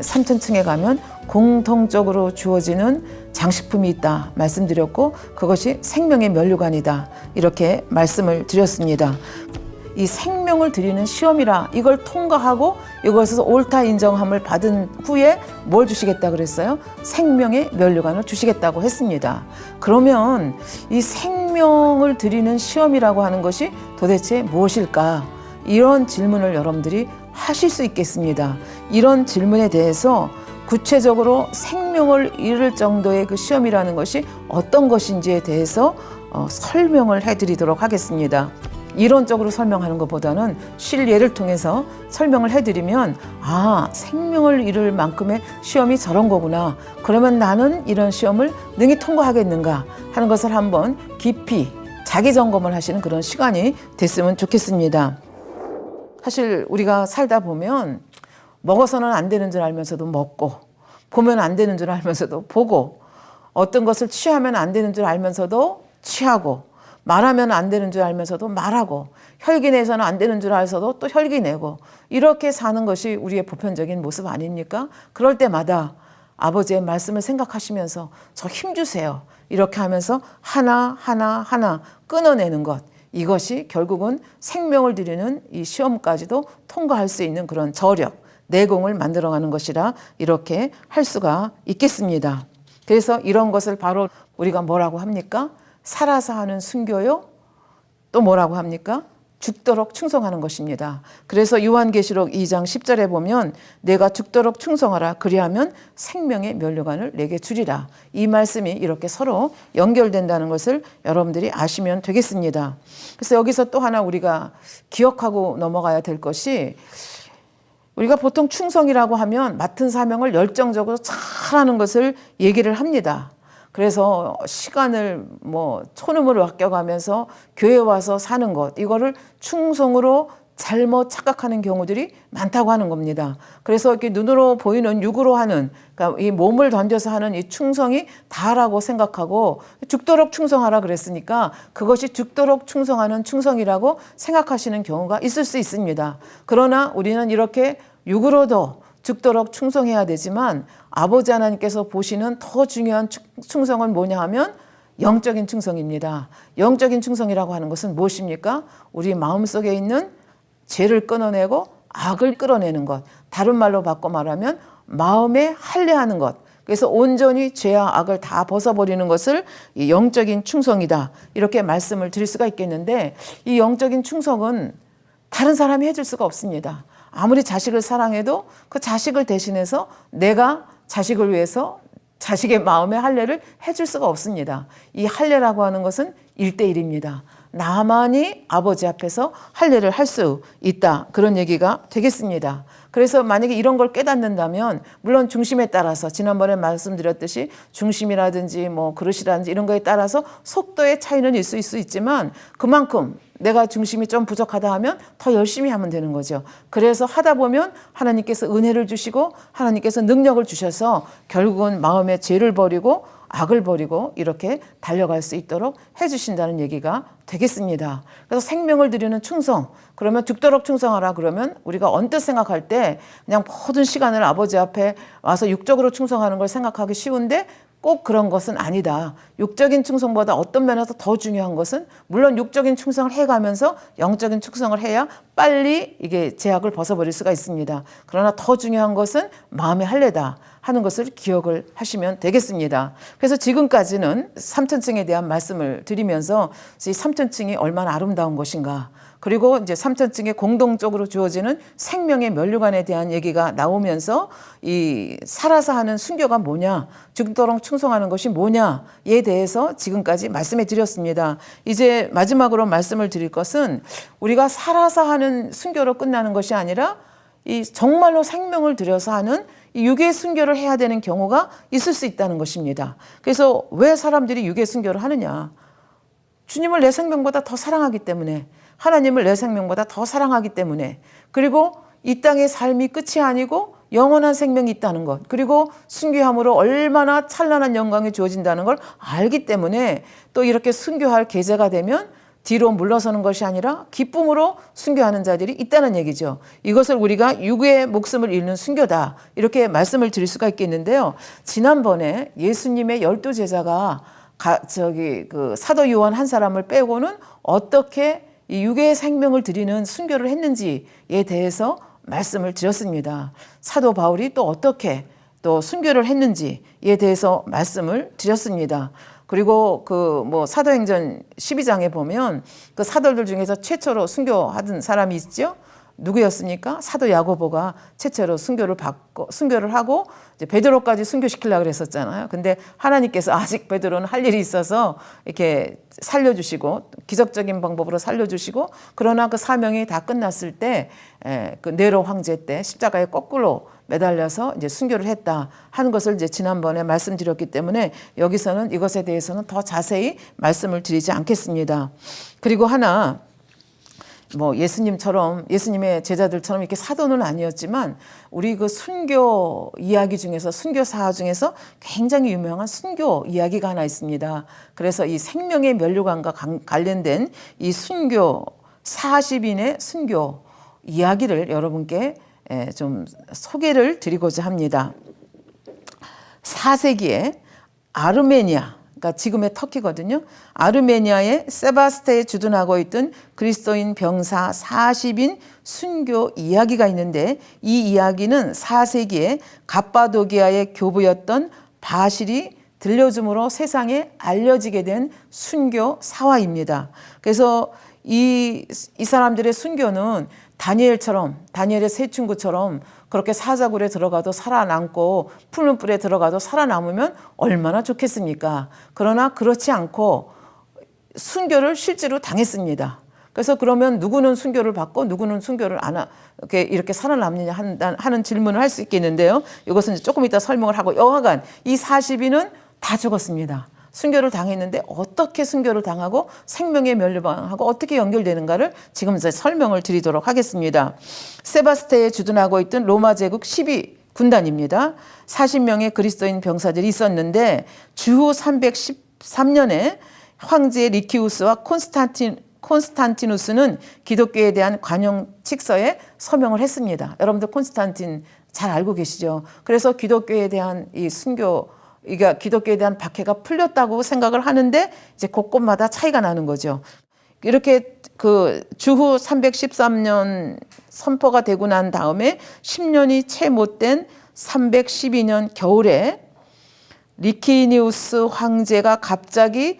삼천층에 가면 공통적으로 주어지는 장식품이 있다 말씀드렸고, 그것이 생명의 면류관이다 이렇게 말씀을 드렸습니다. 이 생명을 드리는 시험이라 이걸 통과하고 이것에서 옳다 인정함을 받은 후에 뭘 주시겠다 그랬어요? 생명의 면류관을 주시겠다고 했습니다. 그러면 이 생명을 드리는 시험이라고 하는 것이 도대체 무엇일까? 이런 질문을 여러분들이 하실 수 있겠습니다. 이런 질문에 대해서 구체적으로 생명을 잃을 정도의 그 시험이라는 것이 어떤 것인지에 대해서 설명을 해드리도록 하겠습니다. 이론적으로 설명하는 것보다는 실예를 통해서 설명을 해드리면, 아, 생명을 잃을 만큼의 시험이 저런 거구나. 그러면 나는 이런 시험을 능히 통과하겠는가 하는 것을 한번 깊이 자기 점검을 하시는 그런 시간이 됐으면 좋겠습니다. 사실 우리가 살다 보면 먹어서는 안 되는 줄 알면서도 먹고, 보면 안 되는 줄 알면서도 보고, 어떤 것을 취하면 안 되는 줄 알면서도 취하고, 말하면 안 되는 줄 알면서도 말하고, 혈기 내서는 안 되는 줄 알면서도 또 혈기 내고, 이렇게 사는 것이 우리의 보편적인 모습 아닙니까? 그럴 때마다 아버지의 말씀을 생각하시면서 저 힘주세요 이렇게 하면서 하나 끊어내는 것, 이것이 결국은 생명을 드리는 이 시험까지도 통과할 수 있는 그런 저력, 내공을 만들어가는 것이라 이렇게 할 수가 있겠습니다. 그래서 이런 것을 바로 우리가 뭐라고 합니까? 살아서 하는 순교요? 또 뭐라고 합니까? 죽도록 충성하는 것입니다. 그래서 요한계시록 2장 10절에 보면 내가 죽도록 충성하라, 그리하면 생명의 면류관을 내게 주리라. 이 말씀이 이렇게 서로 연결된다는 것을 여러분들이 아시면 되겠습니다. 그래서 여기서 또 하나 우리가 기억하고 넘어가야 될 것이, 우리가 보통 충성이라고 하면 맡은 사명을 열정적으로 잘하는 것을 얘기를 합니다. 그래서 시간을 촌음으로 아껴가면서 교회 와서 사는 것, 이거를 충성으로 잘못 착각하는 경우들이 많다고 하는 겁니다. 그래서 이렇게 눈으로 보이는 육으로 하는, 그러니까 이 몸을 던져서 하는 이 충성이 다라고 생각하고, 죽도록 충성하라 그랬으니까 그것이 죽도록 충성하는 충성이라고 생각하시는 경우가 있을 수 있습니다. 그러나 우리는 이렇게 육으로도 죽도록 충성해야 되지만, 아버지 하나님께서 보시는 더 중요한 충성은 뭐냐 하면 영적인 충성입니다. 영적인 충성이라고 하는 것은 무엇입니까? 우리 마음속에 있는 죄를 끊어내고 악을 끌어내는 것, 다른 말로 바꿔 말하면 마음에 할례하는 것, 그래서 온전히 죄와 악을 다 벗어버리는 것을 이 영적인 충성이다 이렇게 말씀을 드릴 수가 있겠는데, 이 영적인 충성은 다른 사람이 해줄 수가 없습니다. 아무리 자식을 사랑해도 그 자식을 대신해서 내가 자식을 위해서 자식의 마음의 할례를 해줄 수가 없습니다. 이 할례라고 하는 것은 1:1입니다. 나만이 아버지 앞에서 할례를 할 수 있다, 그런 얘기가 되겠습니다. 그래서 만약에 이런 걸 깨닫는다면, 물론 중심에 따라서 지난번에 말씀드렸듯이 중심이라든지 그릇이라든지 이런 거에 따라서 속도의 차이는 있을 수 있지만, 그만큼 내가 중심이 좀 부족하다 하면 더 열심히 하면 되는 거죠. 그래서 하다 보면 하나님께서 은혜를 주시고 하나님께서 능력을 주셔서 결국은 마음의 죄를 버리고 악을 버리고 이렇게 달려갈 수 있도록 해주신다는 얘기가 되겠습니다. 그래서 생명을 드리는 충성, 그러면 죽도록 충성하라 그러면 우리가 언뜻 생각할 때 그냥 모든 시간을 아버지 앞에 와서 육적으로 충성하는 걸 생각하기 쉬운데, 꼭 그런 것은 아니다. 육적인 충성보다 어떤 면에서 더 중요한 것은, 물론 육적인 충성을 해가면서 영적인 충성을 해야 빨리 이게 제약을 벗어버릴 수가 있습니다. 그러나 더 중요한 것은 마음의 할례다 하는 것을 기억을 하시면 되겠습니다. 그래서 지금까지는 삼천층에 대한 말씀을 드리면서 이 삼천층이 얼마나 아름다운 것인가, 그리고 이제 삼천층에 공동적으로 주어지는 생명의 면류관에 대한 얘기가 나오면서 이 살아서 하는 순교가 뭐냐, 죽도록 충성하는 것이 뭐냐에 대해서 지금까지 말씀해 드렸습니다. 이제 마지막으로 말씀을 드릴 것은, 우리가 살아서 하는 순교로 끝나는 것이 아니라 이 정말로 생명을 들여서 하는 이 육의 순교를 해야 되는 경우가 있을 수 있다는 것입니다. 그래서 왜 사람들이 육의 순교를 하느냐? 주님을 내 생명보다 더 사랑하기 때문에, 하나님을 내 생명보다 더 사랑하기 때문에, 그리고 이 땅의 삶이 끝이 아니고 영원한 생명이 있다는 것, 그리고 순교함으로 얼마나 찬란한 영광이 주어진다는 걸 알기 때문에, 또 이렇게 순교할 계제가 되면 뒤로 물러서는 것이 아니라 기쁨으로 순교하는 자들이 있다는 얘기죠. 이것을 우리가 육의 목숨을 잃는 순교다, 이렇게 말씀을 드릴 수가 있겠는데요. 지난번에 예수님의 12제자가 그 사도 요한 한 사람을 빼고는 어떻게 이 육의 생명을 드리는 순교를 했는지에 대해서 말씀을 드렸습니다. 사도 바울이 또 어떻게 또 순교를 했는지에 대해서 말씀을 드렸습니다. 그리고 사도행전 12장에 보면 그 사도들 중에서 최초로 순교하던 사람이 있죠. 누구였습니까? 사도 야고보가 최초로 순교를 하고 이제 베드로까지 순교시키려고 그랬었잖아요. 근데 하나님께서 아직 베드로는 할 일이 있어서 이렇게 살려주시고, 기적적인 방법으로 살려주시고, 그러나 그 사명이 다 끝났을 때 그 네로 황제 때 십자가에 거꾸로 매달려서 이제 순교를 했다 하는 것을 이제 지난번에 말씀드렸기 때문에 여기서는 이것에 대해서는 더 자세히 말씀을 드리지 않겠습니다. 그리고 하나, 예수님의 제자들처럼 이렇게 사도는 아니었지만, 우리 그 순교 이야기 중에서, 순교 사화 중에서 굉장히 유명한 순교 이야기가 하나 있습니다. 그래서 이 생명의 면류관과 관련된 이 순교, 40인의 순교 이야기를 여러분께 좀 소개를 드리고자 합니다. 4세기에 아르메니아, 그러니까 지금의 터키거든요. 아르메니아의 세바스테에 주둔하고 있던 그리스도인 병사 40인 순교 이야기가 있는데, 이 이야기는 4세기에 갑바도기아의 교부였던 바실이 들려줌으로 세상에 알려지게 된 순교 사화입니다. 그래서 이 사람들의 순교는 다니엘의 세 친구처럼 그렇게 사자굴에 들어가도 살아남고 푸른 뿔에 들어가도 살아남으면 얼마나 좋겠습니까? 그러나 그렇지 않고 순교를 실제로 당했습니다. 그래서 그러면 누구는 순교를 받고 누구는 순교를 안 이렇게 살아남느냐 하는 질문을 할 수 있겠는데요. 이것은 조금 이따 설명을 하고, 여하간 이 40인은 다 죽었습니다. 순교를 당했는데 어떻게 순교를 당하고 생명의 멸류관하고 어떻게 연결되는가를 지금 이제 설명을 드리도록 하겠습니다. 세바스테에 주둔하고 있던 로마 제국 12군단입니다. 40명의 그리스도인 병사들이 있었는데, 주후 313년에 황제 리키우스와 콘스탄티누스는 기독교에 대한 관용 칙서에 서명을 했습니다. 여러분들 콘스탄틴 잘 알고 계시죠? 그래서 기독교에 대한 이 기독교에 대한 박해가 풀렸다고 생각을 하는데, 이제 곳곳마다 차이가 나는 거죠. 이렇게 그 주후 313년 선포가 되고 난 다음에 10년이 채 못된 312년 겨울에 리키니우스 황제가 갑자기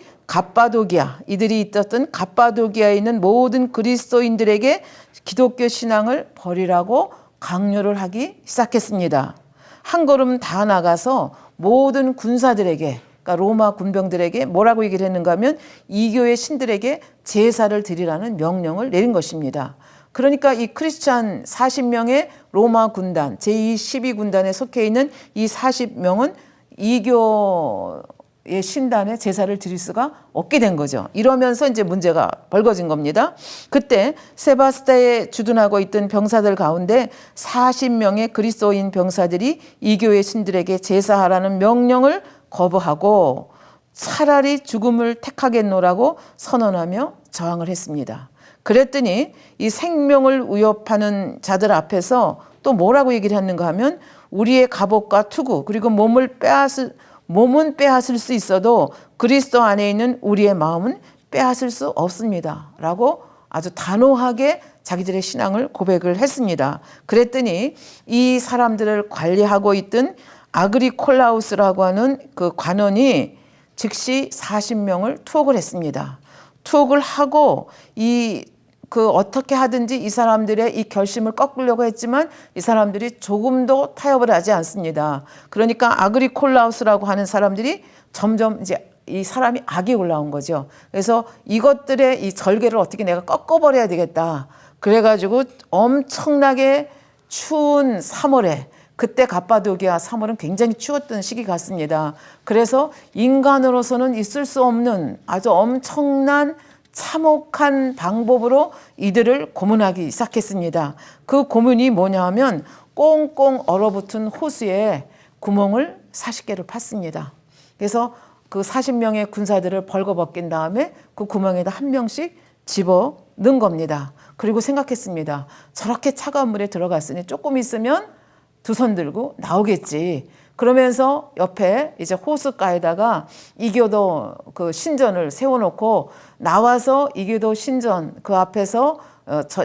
이들이 있었던 갑바도기아에 있는 모든 그리스도인들에게 기독교 신앙을 버리라고 강요를 하기 시작했습니다. 한 걸음 다 나가서 모든 군사들에게, 그러니까 로마 군병들에게 뭐라고 얘기를 했는가 하면 이교의 신들에게 제사를 드리라는 명령을 내린 것입니다. 그러니까 이 크리스찬 40명의 로마 군단, 제12군단에 속해 있는 이 40명은 이교의 신단에 제사를 드릴 수가 없게 된 거죠. 이러면서 이제 문제가 벌어진 겁니다. 그때 세바스테에 주둔하고 있던 병사들 가운데 40명의 그리스도인 병사들이 이교의 신들에게 제사하라는 명령을 거부하고 차라리 죽음을 택하겠노라고 선언하며 저항을 했습니다. 그랬더니 이 생명을 위협하는 자들 앞에서 또 뭐라고 얘기를 했는가 하면, 우리의 갑옷과 투구, 그리고 몸은 빼앗을 수 있어도 그리스도 안에 있는 우리의 마음은 빼앗을 수 없습니다 라고 아주 단호하게 자기들의 신앙을 고백을 했습니다. 그랬더니 이 사람들을 관리하고 있던 아그리콜라우스라고 하는 그 관원이 즉시 40명을 투옥을 했습니다. 투옥을 하고 어떻게 하든지 이 사람들의 이 결심을 꺾으려고 했지만 이 사람들이 조금도 타협을 하지 않습니다. 그러니까 아그리콜라우스라고 하는 사람들이 점점 이제 이 사람이 악이 올라온 거죠. 그래서 이것들의 이 절개를 어떻게 내가 꺾어버려야 되겠다. 그래가지고 엄청나게 추운 3월에, 그때 갑바도기아 3월은 굉장히 추웠던 시기 같습니다. 그래서 인간으로서는 있을 수 없는 아주 엄청난 참혹한 방법으로 이들을 고문하기 시작했습니다. 그 고문이 뭐냐 하면 꽁꽁 얼어붙은 호수에 구멍을 40개를 팠습니다. 그래서 그 40명의 군사들을 벌거벗긴 다음에 그 구멍에다 한 명씩 집어 넣은 겁니다. 그리고 생각했습니다. 저렇게 차가운 물에 들어갔으니 조금 있으면 두 손 들고 나오겠지. 그러면서 옆에 이제 호숫가에다가 이교도 그 신전을 세워놓고 나와서 이교도 신전 그 앞에서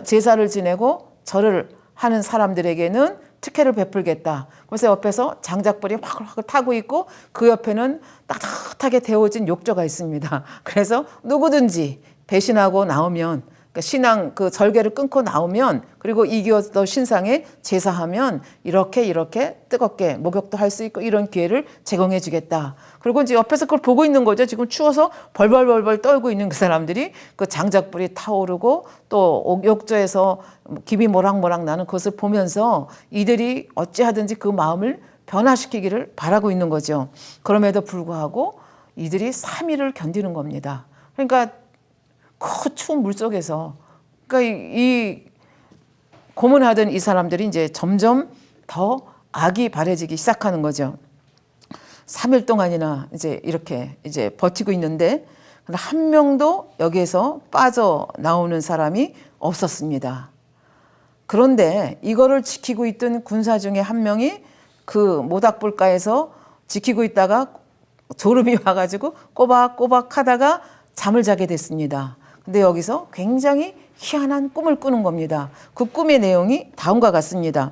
제사를 지내고 절을 하는 사람들에게는 특혜를 베풀겠다. 그래서 옆에서 장작불이 확 타고 있고 그 옆에는 따뜻하게 데워진 욕조가 있습니다. 그래서 누구든지 배신하고 나오면 그러니까 신앙 그 절개를 끊고 나오면 그리고 이교도 신상에 제사하면 이렇게 뜨겁게 목욕도 할 수 있고 이런 기회를 제공해 주겠다. 그리고 이제 옆에서 그걸 보고 있는 거죠. 지금 추워서 벌벌 떨고 있는 그 사람들이 그 장작불이 타오르고 또 욕조에서 김이 모락모락 나는 그것을 보면서 이들이 어찌하든지 그 마음을 변화시키기를 바라고 있는 거죠. 그럼에도 불구하고 이들이 3일을 견디는 겁니다. 그러니까 그 추운 물 속에서 그러니까 이 고문하던 이 사람들이 이제 점점 더 악이 바래지기 시작하는 거죠. 3일 동안이나 이제 이렇게 이제 버티고 있는데 한 명도 여기에서 빠져나오는 사람이 없었습니다. 그런데 이거를 지키고 있던 군사 중에 한 명이 그 모닥불가에서 지키고 있다가 졸음이 와가지고 꼬박꼬박 하다가 잠을 자게 됐습니다. 근데 여기서 굉장히 희한한 꿈을 꾸는 겁니다. 그 꿈의 내용이 다음과 같습니다.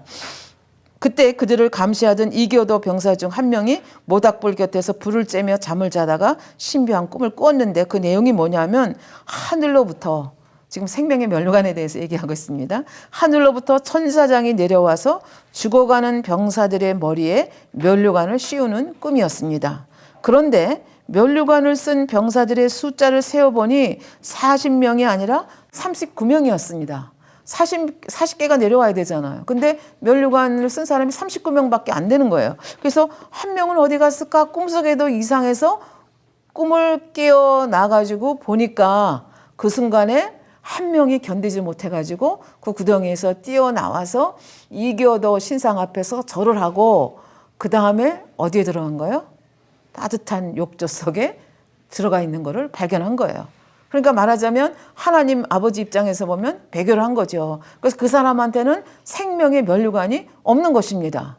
그때 그들을 감시하던 이교도 병사 중 한 명이 모닥불 곁에서 불을 쬐며 잠을 자다가 신비한 꿈을 꾸었는데 그 내용이 뭐냐면 하늘로부터 지금 생명의 면류관에 대해서 얘기하고 있습니다. 하늘로부터 천사장이 내려와서 죽어가는 병사들의 머리에 면류관을 씌우는 꿈이었습니다. 그런데 면류관을 쓴 병사들의 숫자를 세어보니 40명이 아니라 39명이었습니다. 40개가 내려와야 되잖아요. 근데 면류관을 쓴 사람이 39명밖에 안 되는 거예요. 그래서 한 명은 어디 갔을까? 꿈속에도 이상해서 꿈을 깨어나가지고 보니까 그 순간에 한 명이 견디지 못해가지고 그 구덩이에서 뛰어나와서 이교도 신상 앞에서 절을 하고 그 다음에 어디에 들어간 거예요? 따뜻한 욕조 속에 들어가 있는 것을 발견한 거예요. 그러니까 말하자면 하나님 아버지 입장에서 보면 배교를 한 거죠. 그래서 그 사람한테는 생명의 면류관이 없는 것입니다.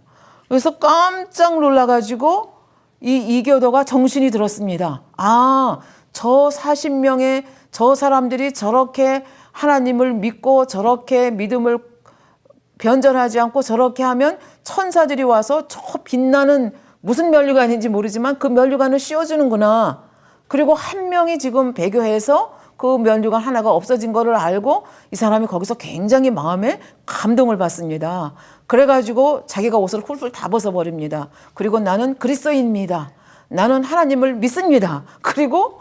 그래서 깜짝 놀라가지고 이 이교도가 정신이 들었습니다. 아, 저 40명의 저 사람들이 저렇게 하나님을 믿고 저렇게 믿음을 변절하지 않고 저렇게 하면 천사들이 와서 저 빛나는 무슨 면류관인지 모르지만 그 면류관을 씌워주는구나. 그리고 한 명이 지금 배교해서 그 면류관 하나가 없어진 거를 알고 이 사람이 거기서 굉장히 마음에 감동을 받습니다. 그래가지고 자기가 옷을 훌훌 다 벗어버립니다. 그리고 나는 그리스도인입니다. 나는 하나님을 믿습니다. 그리고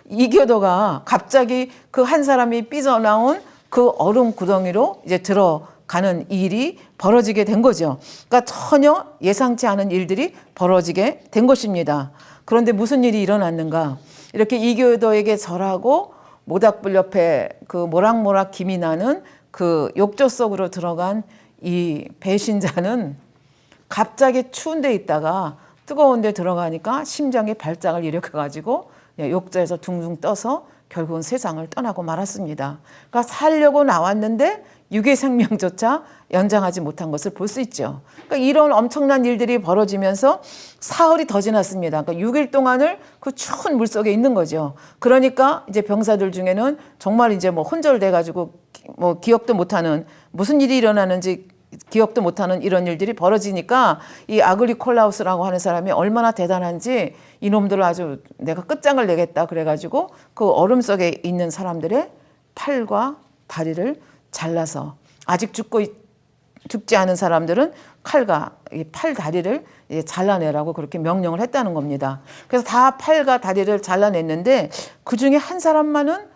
이교도가 갑자기 그 한 사람이 삐져나온 그 얼음 구덩이로 이제 들어가는 일이 벌어지게 된 거죠. 그러니까 전혀 예상치 않은 일들이 벌어지게 된 것입니다. 그런데 무슨 일이 일어났는가? 이렇게 이교도에게 절하고 모닥불 옆에 그 모락모락 김이 나는 그 욕조 속으로 들어간 이 배신자는 갑자기 추운 데 있다가 뜨거운 데 들어가니까 심장이 발작을 일으켜가지고 욕조에서 둥둥 떠서 결국은 세상을 떠나고 말았습니다. 그러니까 살려고 나왔는데 육의 생명조차 연장하지 못한 것을 볼 수 있죠. 그러니까 이런 엄청난 일들이 벌어지면서 사흘이 더 지났습니다. 그러니까 6일 동안을 그 추운 물 속에 있는 거죠. 그러니까 이제 병사들 중에는 정말 이제 뭐 혼절돼가지고 뭐 기억도 못하는 무슨 일이 일어나는지 기억도 못하는 이런 일들이 벌어지니까 이 아글리콜라우스라고 하는 사람이 얼마나 대단한지 이놈들을 아주 내가 끝장을 내겠다 그래가지고 그 얼음 속에 있는 사람들의 팔과 다리를 잘라서 아직 죽지 않은 사람들은 칼과 팔 다리를 잘라내라고 그렇게 명령을 했다는 겁니다. 그래서 다 팔과 다리를 잘라냈는데 그 중에 한 사람만은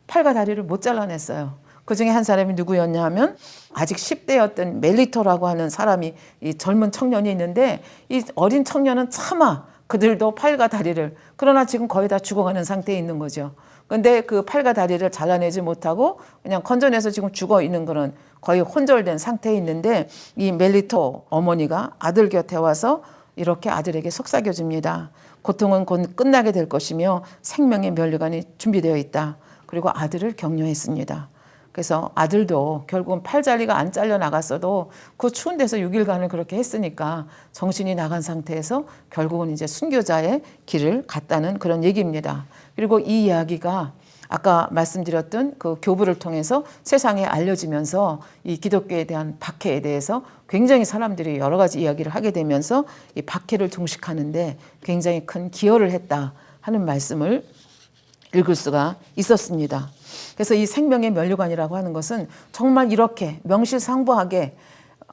팔과 다리를 못 잘라냈어요. 그 중에 한 사람이 누구였냐 하면 아직 10대였던 멜리토라고 하는 사람이 이 젊은 청년이 있는데 이 어린 청년은 차마 그들도 팔과 다리를 그러나 지금 거의 다 죽어가는 상태에 있는 거죠. 근데 그 팔과 다리를 잘라내지 못하고 그냥 건져내서 지금 죽어 있는 그런 거의 혼절된 상태에 있는데 이 멜리토 어머니가 아들 곁에 와서 이렇게 아들에게 속삭여 줍니다. 고통은 곧 끝나게 될 것이며 생명의 면류관이 준비되어 있다. 그리고 아들을 격려했습니다. 그래서 아들도 결국은 팔자리가 안 잘려 나갔어도 그 추운 데서 6일간을 그렇게 했으니까 정신이 나간 상태에서 결국은 이제 순교자의 길을 갔다는 그런 얘기입니다. 그리고 이 이야기가 아까 말씀드렸던 그 교부를 통해서 세상에 알려지면서 이 기독교에 대한 박해에 대해서 굉장히 사람들이 여러 가지 이야기를 하게 되면서 이 박해를 종식하는데 굉장히 큰 기여를 했다 하는 말씀을 읽을 수가 있었습니다. 그래서 이 생명의 면류관이라고 하는 것은 정말 이렇게 명실상부하게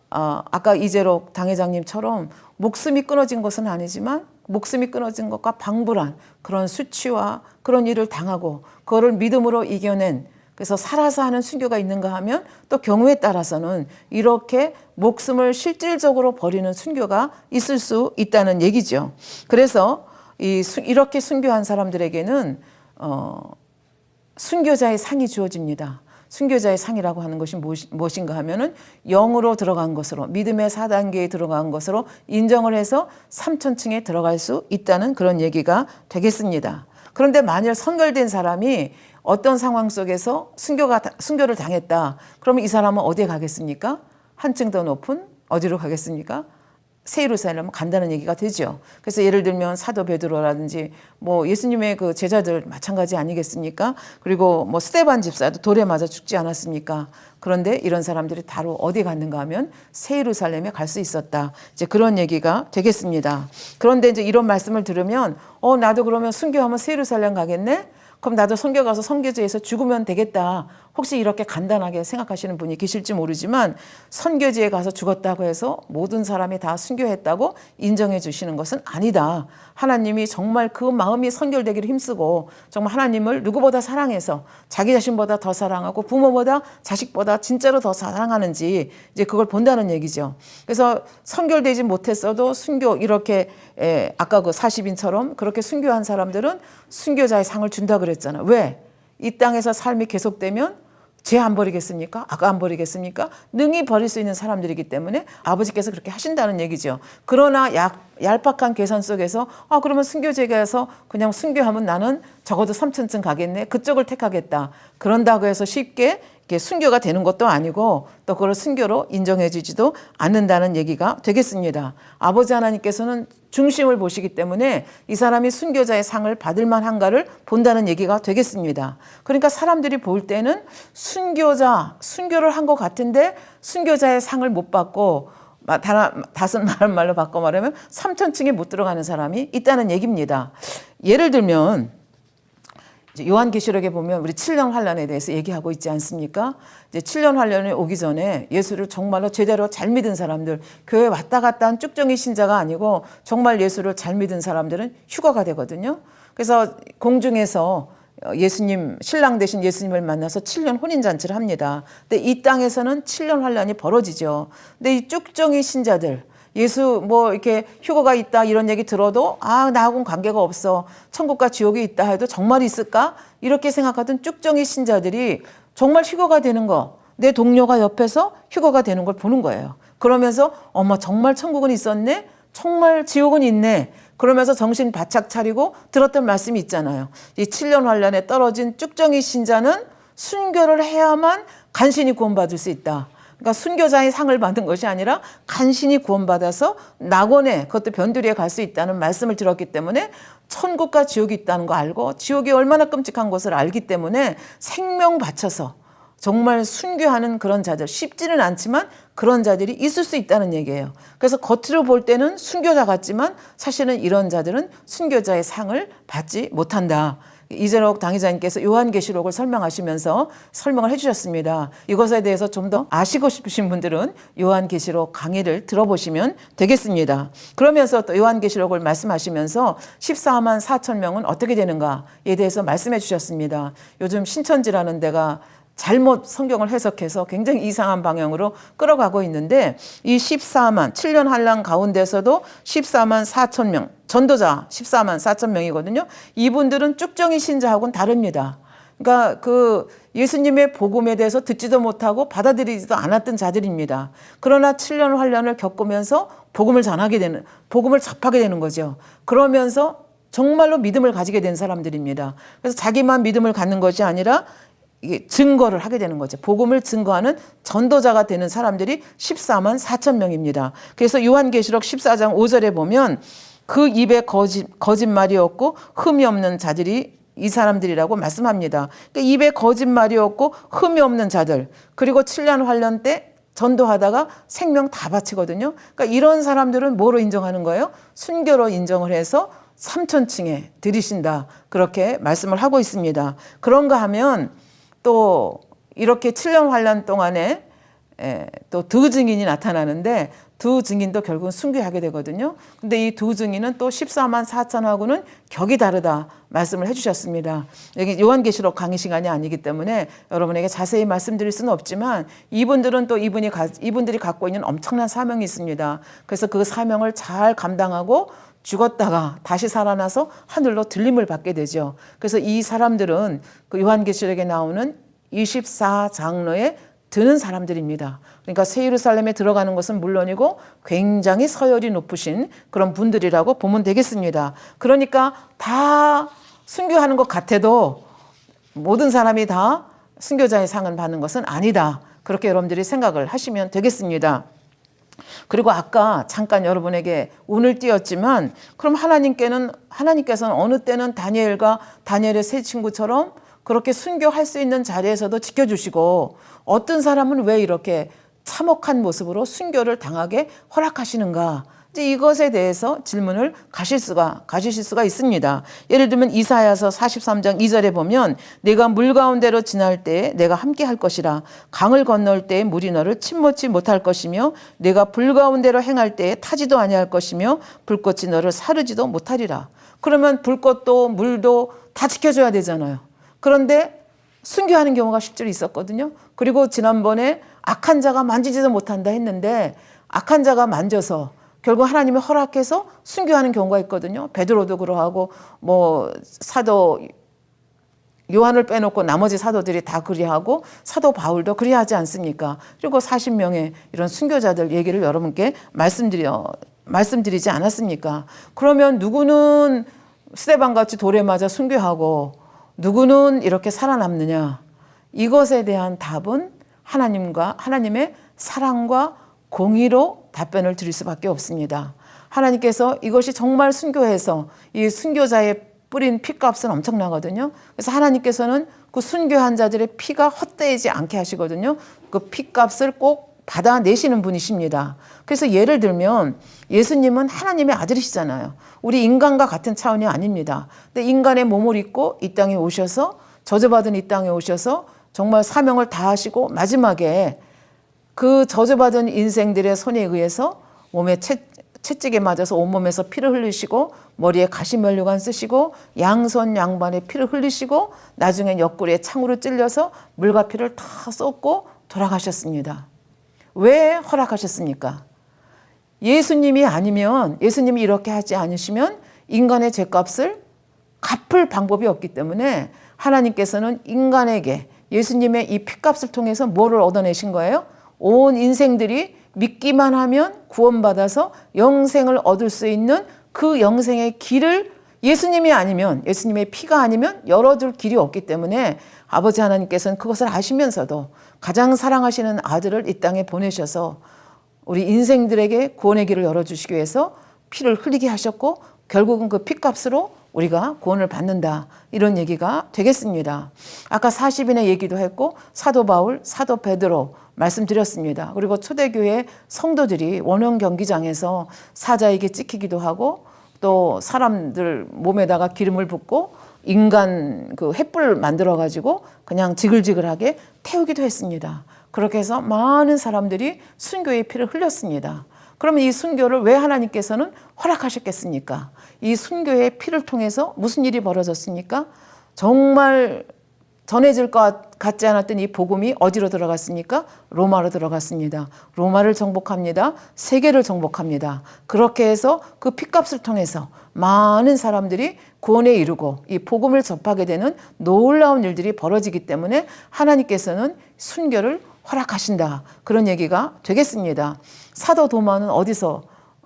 아까 이재록 당회장님처럼 목숨이 끊어진 것은 아니지만 목숨이 끊어진 것과 방불한 그런 수치와 그런 일을 당하고 그거를 믿음으로 이겨낸, 그래서 살아서 하는 순교가 있는가 하면 또 경우에 따라서는 이렇게 목숨을 실질적으로 버리는 순교가 있을 수 있다는 얘기죠. 그래서 이렇게 순교한 사람들에게는 순교자의 상이 주어집니다. 순교자의 상이라고 하는 것이 무엇인가 하면은 영으로 들어간 것으로, 믿음의 4단계에 들어간 것으로 인정을 해서 3천층에 들어갈 수 있다는 그런 얘기가 되겠습니다. 그런데 만일 선결된 사람이 어떤 상황 속에서 순교를 당했다. 그러면 이 사람은 어디에 가겠습니까? 한층 더 높은 어디로 가겠습니까? 새 예루살렘 간다는 얘기가 되죠. 그래서 예를 들면 사도 베드로라든지 뭐 예수님의 그 제자들 마찬가지 아니겠습니까? 그리고 뭐 스데반 집사도 돌에 맞아 죽지 않았습니까? 그런데 이런 사람들이 바로 어디 갔는가 하면 새 예루살렘에 갈 수 있었다. 이제 그런 얘기가 되겠습니다. 그런데 이제 이런 말씀을 들으면 나도 그러면 순교하면 새 예루살렘 가겠네? 그럼 나도 선교 가서 선교지에서 죽으면 되겠다. 혹시 이렇게 간단하게 생각하시는 분이 계실지 모르지만 선교지에 가서 죽었다고 해서 모든 사람이 다 순교했다고 인정해 주시는 것은 아니다. 하나님이 정말 그 마음이 선결되기를 힘쓰고 정말 하나님을 누구보다 사랑해서 자기 자신보다 더 사랑하고 부모보다 자식보다 진짜로 더 사랑하는지 이제 그걸 본다는 얘기죠. 그래서 선결되지 못했어도 순교 이렇게 아까 그 40인처럼 그렇게 순교한 사람들은 순교자의 상을 준다 그랬잖아. 왜? 이 땅에서 삶이 계속되면 죄 안 버리겠습니까? 악 안 버리겠습니까? 능히 버릴 수 있는 사람들이기 때문에 아버지께서 그렇게 하신다는 얘기죠. 그러나 얄팍한 계산 속에서 그러면 순교지에 가서 그냥 순교하면 나는 적어도 3천층 가겠네. 그쪽을 택하겠다. 그런다고 해서 쉽게 이렇게 순교가 되는 것도 아니고 또 그걸 순교로 인정해 주지도 않는다는 얘기가 되겠습니다. 아버지 하나님께서는 중심을 보시기 때문에 이 사람이 순교자의 상을 받을 만한가를 본다는 얘기가 되겠습니다. 그러니까 사람들이 볼 때는 순교를 한 것 같은데 순교자의 상을 못 받고 다른 말로 바꿔 말하면 3천층에 못 들어가는 사람이 있다는 얘기입니다. 예를 들면 요한계시록에 보면 우리 7년 환란에 대해서 얘기하고 있지 않습니까? 이제 7년 환란이 오기 전에 예수를 정말로 제대로 잘 믿은 사람들, 교회 왔다 갔다 한 쭉정이 신자가 아니고 정말 예수를 잘 믿은 사람들은 휴거가 되거든요. 그래서 공중에서 신랑 되신 예수님을 만나서 7년 혼인잔치를 합니다. 근데 이 땅에서는 7년 환란이 벌어지죠. 근데 이 쭉정이 신자들, 예수 이렇게 휴거가 있다 이런 얘기 들어도 나하고는 관계가 없어. 천국과 지옥이 있다 해도 정말 있을까? 이렇게 생각하던 쭉정이 신자들이 정말 휴거가 되는 거, 내 동료가 옆에서 휴거가 되는 걸 보는 거예요. 그러면서 정말 천국은 있었네? 정말 지옥은 있네. 그러면서 정신 바짝 차리고 들었던 말씀이 있잖아요. 이 7년 환란에 떨어진 쭉정이 신자는 순교를 해야만 간신히 구원받을 수 있다. 그러니까 순교자의 상을 받은 것이 아니라 간신히 구원받아서 낙원에, 그것도 변두리에 갈 수 있다는 말씀을 들었기 때문에 천국과 지옥이 있다는 거 알고 지옥이 얼마나 끔찍한 것을 알기 때문에 생명 바쳐서 정말 순교하는 그런 자들, 쉽지는 않지만 그런 자들이 있을 수 있다는 얘기예요. 그래서 겉으로 볼 때는 순교자 같지만 사실은 이런 자들은 순교자의 상을 받지 못한다. 이재록 당회장님께서 요한계시록을 설명하시면서 설명을 해주셨습니다. 이것에 대해서 좀 더 아시고 싶으신 분들은 요한계시록 강의를 들어보시면 되겠습니다. 그러면서 또 요한계시록을 말씀하시면서 14만 4천 명은 어떻게 되는가에 대해서 말씀해 주셨습니다. 요즘 신천지라는 데가 잘못 성경을 해석해서 굉장히 이상한 방향으로 끌어가고 있는데 이 7년 환란 가운데서도 14만 4천 명, 전도자 14만 4천 명이거든요. 이분들은 쭉정이 신자하고는 다릅니다. 그러니까 그 예수님의 복음에 대해서 듣지도 못하고 받아들이지도 않았던 자들입니다. 그러나 7년 환란을 겪으면서 복음을 접하게 되는 거죠. 그러면서 정말로 믿음을 가지게 된 사람들입니다. 그래서 자기만 믿음을 갖는 것이 아니라 이게 증거를 하게 되는 거죠. 복음을 증거하는 전도자가 되는 사람들이 14만 4천 명입니다. 그래서 요한계시록 14장 5절에 보면 그 입에 거짓말이 없고 흠이 없는 자들이 이 사람들이라고 말씀합니다. 그러니까 입에 거짓말이 없고 흠이 없는 자들, 그리고 7년 환련 때 전도하다가 생명 다 바치거든요. 그러니까 이런 사람들은 뭐로 인정하는 거예요? 순교로 인정을 해서 3천층에 들이신다. 그렇게 말씀을 하고 있습니다. 그런가 하면 또 이렇게 7년 환련 동안에 또 두 증인이 나타나는데 두 증인도 결국은 순교하게 되거든요. 근데 이 두 증인은 또 14만 4천하고는 격이 다르다 말씀을 해주셨습니다. 여기 요한계시록 강의 시간이 아니기 때문에 여러분에게 자세히 말씀드릴 수는 없지만 이분들은 또 이분들이 갖고 있는 엄청난 사명이 있습니다. 그래서 그 사명을 잘 감당하고 죽었다가 다시 살아나서 하늘로 들림을 받게 되죠. 그래서 이 사람들은 그 요한계시록에 나오는 24장로에 드는 사람들입니다. 그러니까 새 예루살렘에 들어가는 것은 물론이고 굉장히 서열이 높으신 그런 분들이라고 보면 되겠습니다. 그러니까 다 순교하는 것 같아도 모든 사람이 다 순교자의 상을 받는 것은 아니다. 그렇게 여러분들이 생각을 하시면 되겠습니다. 그리고 아까 잠깐 여러분에게 운을 띄웠지만 그럼 하나님께서는 어느 때는 다니엘의 세 친구처럼 그렇게 순교할 수 있는 자리에서도 지켜주시고 어떤 사람은 왜 이렇게 참혹한 모습으로 순교를 당하게 허락하시는가? 이제 이것에 대해서 질문을 가지실 수가 있습니다. 예를 들면 이사야서 43장 2절에 보면 내가 물 가운데로 지날 때에 내가 함께 할 것이라 강을 건널 때에 물이 너를 침몰치 못할 것이며 내가 불 가운데로 행할 때에 타지도 아니할 것이며 불꽃이 너를 사르지도 못하리라. 그러면 불꽃도 물도 다 지켜줘야 되잖아요. 그런데 순교하는 경우가 실제로 있었거든요. 그리고 지난번에 악한 자가 만지지도 못한다 했는데 악한 자가 만져서 결국 하나님이 허락해서 순교하는 경우가 있거든요. 베드로도 그러하고 사도 요한을 빼놓고 나머지 사도들이 다 그리하고 사도 바울도 그리하지 않습니까? 그리고 40명의 이런 순교자들 얘기를 여러분께 말씀드리지 않았습니까? 그러면 누구는 스데반같이 돌에 맞아 순교하고 누구는 이렇게 살아남느냐? 이것에 대한 답은 하나님의 사랑과 공의로 답변을 드릴 수밖에 없습니다. 하나님께서 이것이 정말 순교해서 이 순교자의 뿌린 피값은 엄청나거든요. 그래서 하나님께서는 그 순교한 자들의 피가 헛되지 않게 하시거든요. 그 피값을 꼭 받아내시는 분이십니다. 그래서 예를 들면 예수님은 하나님의 아들이시잖아요. 우리 인간과 같은 차원이 아닙니다. 근데 인간의 몸을 입고 이 땅에 오셔서 저주받은 이 땅에 오셔서 정말 사명을 다하시고 마지막에 그 저주받은 인생들의 손에 의해서 몸에 채찍에 맞아서 온몸에서 피를 흘리시고 머리에 가시면류관 쓰시고 양손 양반에 피를 흘리시고 나중엔 옆구리에 창으로 찔려서 물과 피를 다 쏟고 돌아가셨습니다. 왜 허락하셨습니까? 예수님이 이렇게 하지 않으시면 인간의 죄값을 갚을 방법이 없기 때문에 하나님께서는 인간에게 예수님의 이 피값을 통해서 뭐를 얻어내신 거예요? 온 인생들이 믿기만 하면 구원받아서 영생을 얻을 수 있는 그 영생의 길을 예수님의 피가 아니면 열어줄 길이 없기 때문에 아버지 하나님께서는 그것을 아시면서도 가장 사랑하시는 아들을 이 땅에 보내셔서 우리 인생들에게 구원의 길을 열어주시기 위해서 피를 흘리게 하셨고 결국은 그 피값으로 우리가 구원을 받는다. 이런 얘기가 되겠습니다. 아까 40인의 얘기도 했고 사도 바울, 사도 베드로 말씀드렸습니다. 그리고 초대교회 성도들이 원형 경기장에서 사자에게 찍히기도 하고 또 사람들 몸에다가 기름을 붓고 인간 그 횃불 만들어 가지고 그냥 지글지글하게 태우기도 했습니다. 그렇게 해서 많은 사람들이 순교의 피를 흘렸습니다. 그러면 이 순교를 왜 하나님께서는 허락하셨겠습니까? 이 순교의 피를 통해서 무슨 일이 벌어졌습니까? 정말 전해질 것 같지 않았던 이 복음이 어디로 들어갔습니까? 로마로 들어갔습니다. 로마를 정복합니다. 세계를 정복합니다. 그렇게 해서 그 피값을 통해서 많은 사람들이 구원에 이르고 이 복음을 접하게 되는 놀라운 일들이 벌어지기 때문에 하나님께서는 순교를 허락하신다. 그런 얘기가 되겠습니다. 사도 도마는 어디서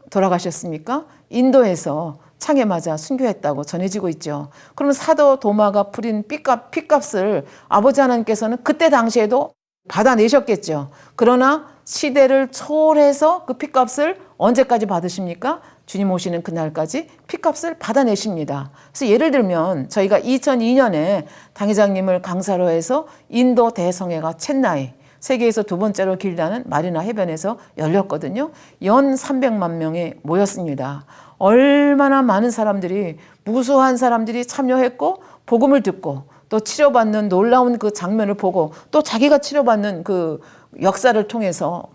돌아가셨습니까? 인도에서 창에 맞아 순교했다고 전해지고 있죠. 그러면 사도 도마가 풀인 핏값을 아버지 하나님께서는 그때 당시에도 받아내셨겠죠. 그러나 시대를 초월해서 그 핏값을 언제까지 받으십니까? 주님 오시는 그날까지 핏값을 받아내십니다. 그래서 예를 들면 저희가 2002년에 당 회장님을 강사로 해서 인도 대성회가 챗나이, 세계에서 두 번째로 길다는 마리나 해변에서 열렸거든요. 연 300만 명이 모였습니다. 얼마나 많은 사람들이, 무수한 사람들이 참여했고 복음을 듣고 또 치료받는 놀라운 그 장면을 보고 또 자기가 치료받는 그 역사를 통해서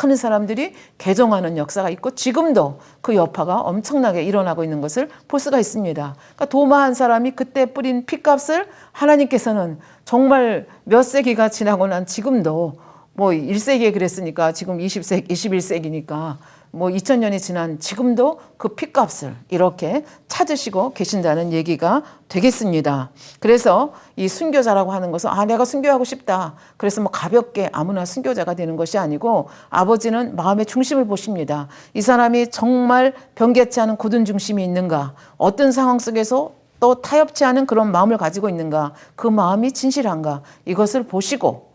많은 사람들이 개종하는 역사가 있고 지금도 그 여파가 엄청나게 일어나고 있는 것을 볼 수가 있습니다. 그러니까 도마 한 사람이 그때 뿌린 핏값을 하나님께서는 정말 몇 세기가 지나고 난 지금도 뭐 1세기에 그랬으니까 지금 21세기니까 뭐 2000년이 지난 지금도 그 핏값을 이렇게 찾으시고 계신다는 얘기가 되겠습니다. 그래서 이 순교자라고 하는 것은 내가 순교하고 싶다. 그래서 뭐 가볍게 아무나 순교자가 되는 것이 아니고 아버지는 마음의 중심을 보십니다. 이 사람이 정말 변개치 않은 굳은 중심이 있는가? 어떤 상황 속에서 또 타협치 않은 그런 마음을 가지고 있는가? 그 마음이 진실한가? 이것을 보시고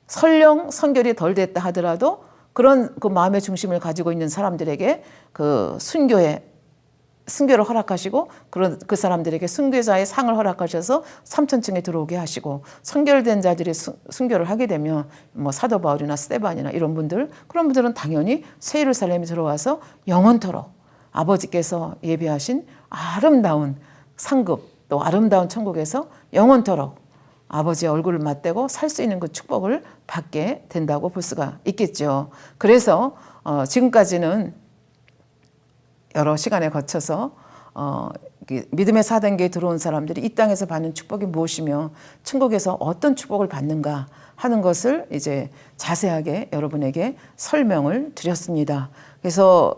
설령 선결이 덜 됐다 하더라도 그런 그 마음의 중심을 가지고 있는 사람들에게 그 순교를 허락하시고 그 사람들에게 순교자의 상을 허락하셔서 3천층에 들어오게 하시고 선결된 자들이 순교를 하게 되면 뭐 사도 바울이나 스데반이나 이런 분들 그런 분들은 당연히 새 예루살렘에 들어와서 영원토록 아버지께서 예비하신 아름다운 상급 또 아름다운 천국에서 영원토록 아버지의 얼굴을 맞대고 살 수 있는 그 축복을 받게 된다고 볼 수가 있겠죠. 그래서 지금까지는 여러 시간에 거쳐서 믿음의 4단계에 들어온 사람들이 이 땅에서 받는 축복이 무엇이며 천국에서 어떤 축복을 받는가 하는 것을 이제 자세하게 여러분에게 설명을 드렸습니다. 그래서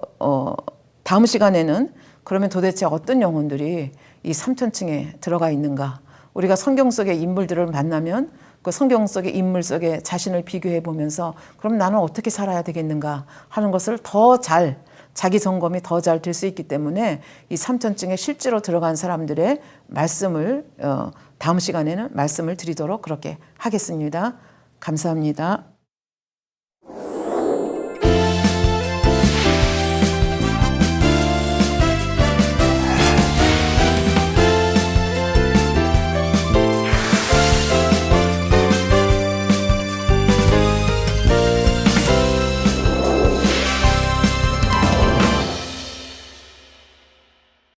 다음 시간에는 그러면 도대체 어떤 영혼들이 이 3천층에 들어가 있는가? 우리가 성경 속의 인물들을 만나면 그 성경 속의 인물 속에 자신을 비교해 보면서 그럼 나는 어떻게 살아야 되겠는가 하는 것을 더 잘 자기 점검이 더 잘 될 수 있기 때문에 이 3천층에 실제로 들어간 사람들의 말씀을 다음 시간에는 말씀을 드리도록 그렇게 하겠습니다. 감사합니다.